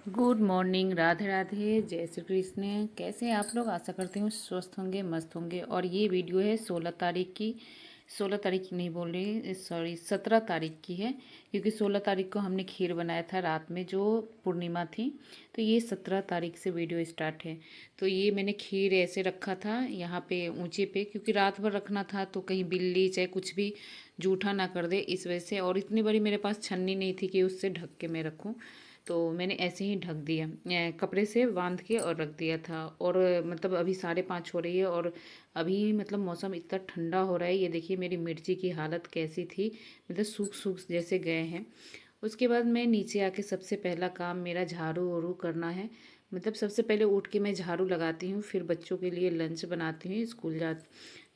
Good morning, Radhe Radhe, जय श्री कृष्ण। कैसे हैं आप लोग? आशा करती हूँ स्वस्थ होंगे, मस्त होंगे। और ये वीडियो है 16 तारीख की। 16 तारीख की नहीं बोल रही, सॉरी 17 तारीख की है, क्योंकि 16 तारीख को हमने खीर बनाया था रात में, जो पूर्णिमा थी। तो ये 17 तारीख से वीडियो स्टार्ट है। तो ये मैंने खीर ऐसे रखा था यहाँ पे ऊंचे पे, क्योंकि रात भर रखना था तो कहीं बिल्ली चाहे कुछ भी जूठा ना कर दे, इस वजह से। और इतनी बड़ी मेरे पास छन्नी नहीं थी कि उससे ढक के मैं रखूँ, तो मैंने ऐसे ही ढक दिया, कपड़े से बांध के और रख दिया था। और मतलब अभी 5:30 हो रही है, और अभी मतलब मौसम इतना ठंडा हो रहा है। ये देखिए मेरी मिर्ची की हालत कैसी थी, मतलब सूख सूख जैसे गए हैं। उसके बाद मैं नीचे आके सबसे पहला काम मेरा झाड़ू वाड़ू करना है। मतलब सबसे पहले उठ के मैं झाड़ू लगाती हूँ, फिर बच्चों के लिए लंच बनाती हूँ, स्कूल जा।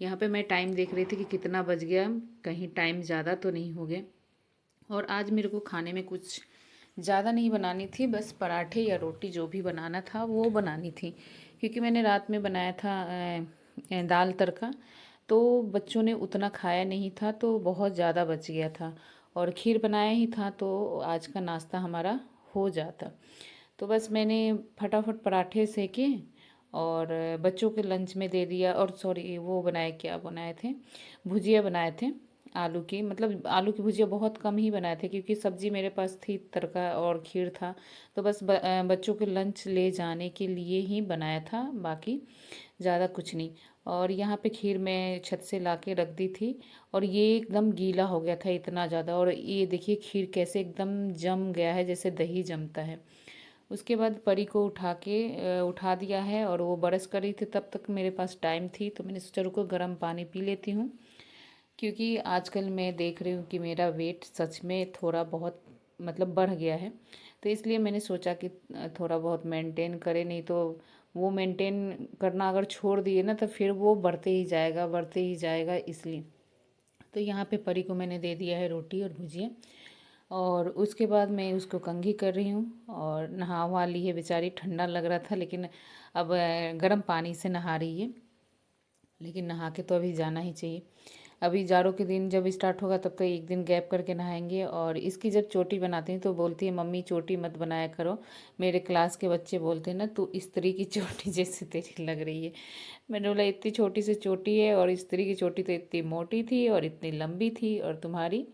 यहाँ पे मैं टाइम देख रही थी कि कितना बज गया, कहीं टाइम ज़्यादा तो नहीं हो गया। और आज मेरे को खाने में कुछ ज़्यादा नहीं बनानी थी, बस पराठे या रोटी जो भी बनाना था वो बनानी थी, क्योंकि मैंने रात में बनाया था दाल तड़का। तो बच्चों ने उतना खाया नहीं था, तो बहुत ज़्यादा बच गया था। और खीर बनाया ही था, तो आज का नाश्ता हमारा हो जाता। तो बस मैंने फटाफट पराठे सेके और बच्चों के लंच में दे दिया। और सॉरी, वो बनाए, क्या बनाए थे, भुजिया बनाए थे आलू की। मतलब आलू की भुजिया बहुत कम ही बनाए थे, क्योंकि सब्जी मेरे पास थी, तड़का और खीर था। तो बस बच्चों के लंच ले जाने के लिए ही बनाया था, बाकी ज़्यादा कुछ नहीं। और यहाँ पे खीर मैं छत से ला के रख दी थी, और ये एकदम गीला हो गया था इतना ज़्यादा। और ये देखिए खीर कैसे एकदम जम गया है, जैसे दही जमता है। उसके बाद परी को उठा दिया है, और वो बरस कर रही थी, तब तक मेरे पास टाइम थी, तो मैंने सोचा रुको गर्म पानी पी लेती हूँ। क्योंकि आजकल मैं देख रही हूँ कि मेरा वेट सच में थोड़ा बहुत मतलब बढ़ गया है। तो इसलिए मैंने सोचा कि थोड़ा बहुत मेंटेन करें, नहीं तो वो मेंटेन करना अगर छोड़ दिए ना, तो फिर वो बढ़ते ही जाएगा, बढ़ते ही जाएगा, इसलिए। तो यहाँ पे परी को मैंने दे दिया है रोटी और भुजिया। और उसके बाद मैं उसको कंघी कर रही हूँ, और नहा वहा ली है बेचारी। ठंडा लग रहा था, लेकिन अब गर्म पानी से नहा रही है। लेकिन नहा के तो अभी जाना ही चाहिए। अभी जाड़ों के दिन जब स्टार्ट होगा, तब तो एक दिन गैप करके नहाएंगे। और इसकी जब चोटी बनाती हैं तो बोलती है मम्मी चोटी मत बनाया करो। मेरे क्लास के बच्चे बोलते हैं ना, तू स्त्री की चोटी जैसे तेरी लग रही है। मैंने बोला इतनी छोटी सी चोटी है, और स्त्री की चोटी तो इतनी मोटी थी और इतनी लंबी थी, और तुम्हारी।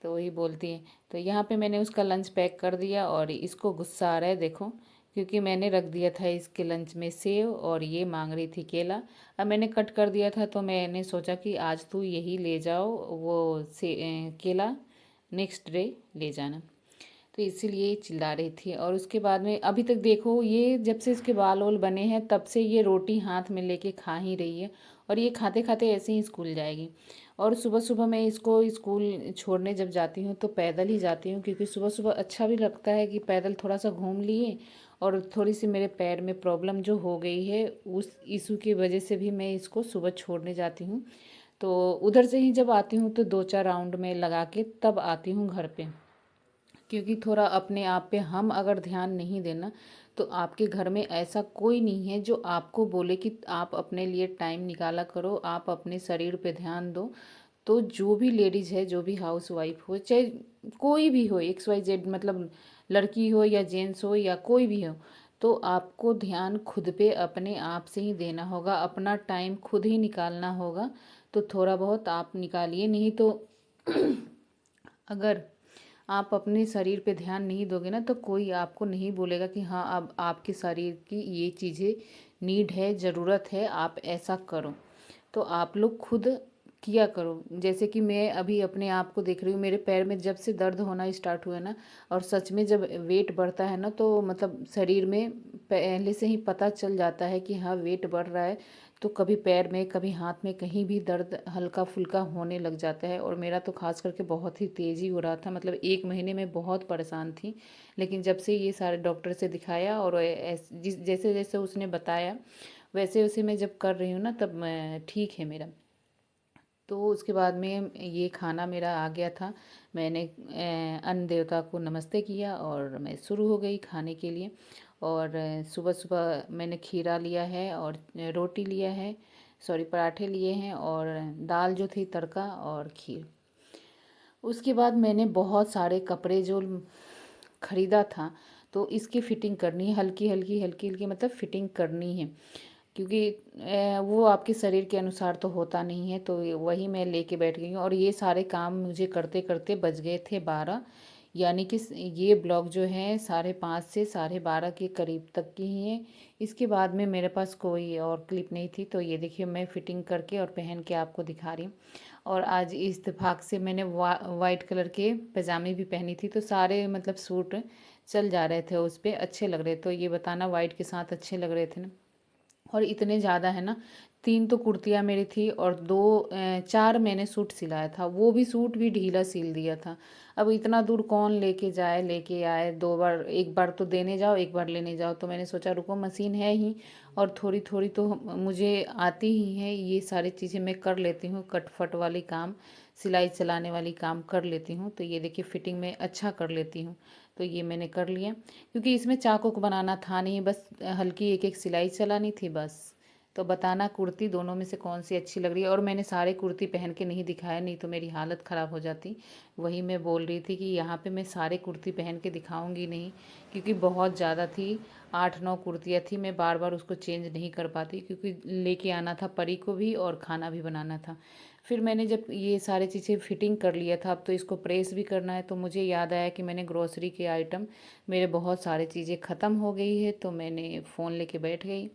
तो वही बोलती है। तो यहाँ पे मैंने उसका लंच पैक कर दिया, और इसको गुस्सा आ रहा है देखो, क्योंकि मैंने रख दिया था इसके लंच में सेव, और ये मांग रही थी केला। अब मैंने कट कर दिया था, तो मैंने सोचा कि आज तू यही ले जाओ, वो केला नेक्स्ट डे ले जाना। तो इसीलिए चिल्ला रही थी। और उसके बाद में अभी तक देखो, ये जब से इसके बाल वाल बने हैं तब से ये रोटी हाथ में लेके खा ही रही है। और ये खाते खाते ऐसे ही स्कूल जाएगी। और सुबह सुबह मैं इसको स्कूल छोड़ने जब जाती हूँ तो पैदल ही जाती हूँ, क्योंकि सुबह सुबह अच्छा भी लगता है कि पैदल थोड़ा सा घूम लिए। और थोड़ी सी मेरे पैर में प्रॉब्लम जो हो गई है, उस इशू की वजह से भी मैं इसको सुबह छोड़ने जाती हूँ। तो उधर से ही जब आती हूँ तो 2-4 राउंड में लगा के तब आती हूँ घर पे। क्योंकि थोड़ा अपने आप पे हम अगर ध्यान नहीं देना, तो आपके घर में ऐसा कोई नहीं है जो आपको बोले कि आप अपने लिए टाइम निकाला करो, आप अपने शरीर पे ध्यान दो। तो जो भी लेडीज़ है, जो भी हाउस वाइफ हो, चाहे कोई भी हो, XYZ, मतलब लड़की हो या जेंट्स हो या कोई भी हो, तो आपको ध्यान खुद पे अपने आप से ही देना होगा, अपना टाइम खुद ही निकालना होगा। तो थोड़ा बहुत आप निकालिए, नहीं तो अगर आप अपने शरीर पे ध्यान नहीं दोगे ना, तो कोई आपको नहीं बोलेगा कि हाँ अब आपके शरीर की ये चीज़ें नीड है, ज़रूरत है, आप ऐसा करो। तो आप लोग खुद किया करो। जैसे कि मैं अभी अपने आप को देख रही हूँ, मेरे पैर में जब से दर्द होना स्टार्ट हुआ ना, और सच में जब वेट बढ़ता है ना, तो मतलब शरीर में पहले से ही पता चल जाता है कि हाँ वेट बढ़ रहा है। तो कभी पैर में, कभी हाथ में, कहीं भी दर्द हल्का फुल्का होने लग जाता है। और मेरा तो खास करके बहुत ही तेज़ी हो रहा था, मतलब 1 महीने में बहुत परेशान थी। लेकिन जब से ये सारे डॉक्टर से दिखाया, और जैसे जैसे उसने बताया वैसे वैसे मैं जब कर रही हूँ ना, तब मैं ठीक है मेरा। तो उसके बाद में ये खाना मेरा आ गया था। मैंने अन्न देवता को नमस्ते किया, और मैं शुरू हो गई खाने के लिए। और सुबह सुबह मैंने खीरा लिया है, और रोटी लिया है, सॉरी पराठे लिए हैं, और दाल जो थी तड़का, और खीर। उसके बाद मैंने बहुत सारे कपड़े जो ख़रीदा था, तो इसकी फ़िटिंग करनी है, हल्की हल्की हल्की हल्की मतलब फ़िटिंग करनी है, क्योंकि वो आपके शरीर के अनुसार तो होता नहीं है। तो वही मैं लेके बैठ गई हूँ और ये सारे काम मुझे करते करते बज गए थे 12, यानी कि ये ब्लॉग जो है 5:30 से 12:30 के करीब तक की ही है। इसके बाद में मेरे पास कोई और क्लिप नहीं थी, तो ये देखिए मैं फ़िटिंग करके और पहन के आपको दिखा रही हूँ। और आज इत्तेफाक से मैंने वाइट कलर के पजामे भी पहनी थी, तो सारे मतलब सूट चल जा रहे थे, उस पर अच्छे लग रहे। तो ये बताना वाइट के साथ अच्छे लग रहे थे ना। और इतने ज़्यादा है ना, 3 तो कुर्तियाँ मेरी थी और 4 मैंने सूट सिलाया था, वो भी सूट भी ढीला सिल दिया था। अब इतना दूर कौन लेके जाए, लेके आए, 2 बार, एक बार तो देने जाओ, एक बार लेने जाओ। तो मैंने सोचा रुको, मशीन है ही और थोड़ी थोड़ी तो मुझे आती ही है, ये सारी चीज़ें मैं कर लेती हूँ, कट फट वाली काम, सिलाई चलाने वाली काम कर लेती हूँ। तो ये देखिए फ़िटिंग में अच्छा कर लेती हूँ। तो ये मैंने कर लिया, क्योंकि इसमें चाक उक बनाना था नहीं, बस हल्की एक एक सिलाई चलानी थी बस। तो बताना कुर्ती दोनों में से कौन सी अच्छी लग रही है। और मैंने सारे कुर्ती पहन के नहीं दिखाया, नहीं तो मेरी हालत ख़राब हो जाती। वही मैं बोल रही थी कि यहाँ पे मैं सारे कुर्ती पहन के दिखाऊंगी नहीं, क्योंकि बहुत ज़्यादा थी, 8-9 कुर्तियाँ थी। मैं बार बार उसको चेंज नहीं कर पाती, क्योंकि लेके आना था परी को भी और खाना भी बनाना था। फिर मैंने जब ये सारी चीज़ें फिटिंग कर लिया था, अब तो इसको प्रेस भी करना है। तो मुझे याद आया कि मैंने ग्रोसरी के आइटम, मेरे बहुत सारी चीज़ें ख़त्म हो गई है, तो मैंने फ़ोन लेके बैठ गई।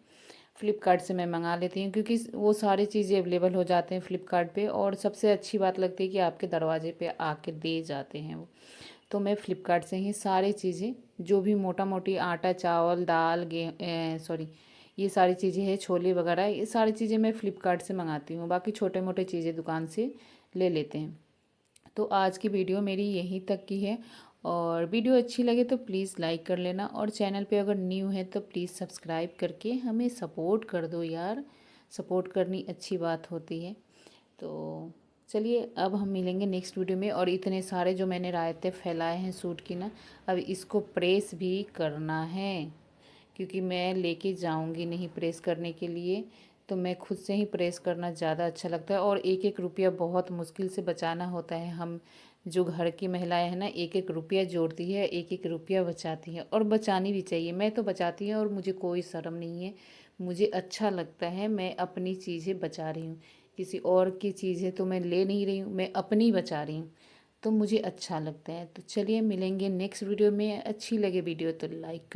फ़्लिपकार्ट से मैं मंगा लेती हूँ, क्योंकि वो सारी चीज़ें अवेलेबल हो जाते हैं फ़्लिपकार्ट पे, और सबसे अच्छी बात लगती है कि आपके दरवाजे पे आके दे जाते हैं वो। तो मैं फ़्लिपकार्ट से ही सारी चीज़ें, जो भी मोटा मोटी आटा, चावल, दाल, सॉरी, ये सारी चीज़ें हैं, छोले वगैरह, ये सारी चीज़ें मैं फ़्लिपकार्ट से मंगाती हूँ। बाकी छोटे मोटे चीज़ें दुकान से ले लेते हैं। तो आज की वीडियो मेरी यहीं तक की है, और वीडियो अच्छी लगे तो प्लीज़ लाइक कर लेना, और चैनल पे अगर न्यू है तो प्लीज़ सब्सक्राइब करके हमें सपोर्ट कर दो यार। सपोर्ट करनी अच्छी बात होती है। तो चलिए, अब हम मिलेंगे नेक्स्ट वीडियो में। और इतने सारे जो मैंने रायते फैलाए हैं सूट की ना, अब इसको प्रेस भी करना है, क्योंकि मैं लेके जाऊंगी नहीं प्रेस करने के लिए। तो मैं खुद से ही प्रेस करना ज़्यादा अच्छा लगता है। और एक एक रुपया बहुत मुश्किल से बचाना होता है। हम जो घर की महिलाएं हैं ना, एक एक रुपया जोड़ती है, एक एक रुपया बचाती है, और बचानी भी चाहिए। मैं तो बचाती हूँ और मुझे कोई शर्म नहीं है, मुझे अच्छा लगता है। मैं अपनी चीज़ें बचा रही हूँ, किसी और की चीज़ें तो मैं ले नहीं रही हूँ, मैं अपनी बचा रही हूँ। तो मुझे अच्छा लगता है। तो चलिए मिलेंगे नेक्स्ट वीडियो में। अच्छी लगे वीडियो तो लाइक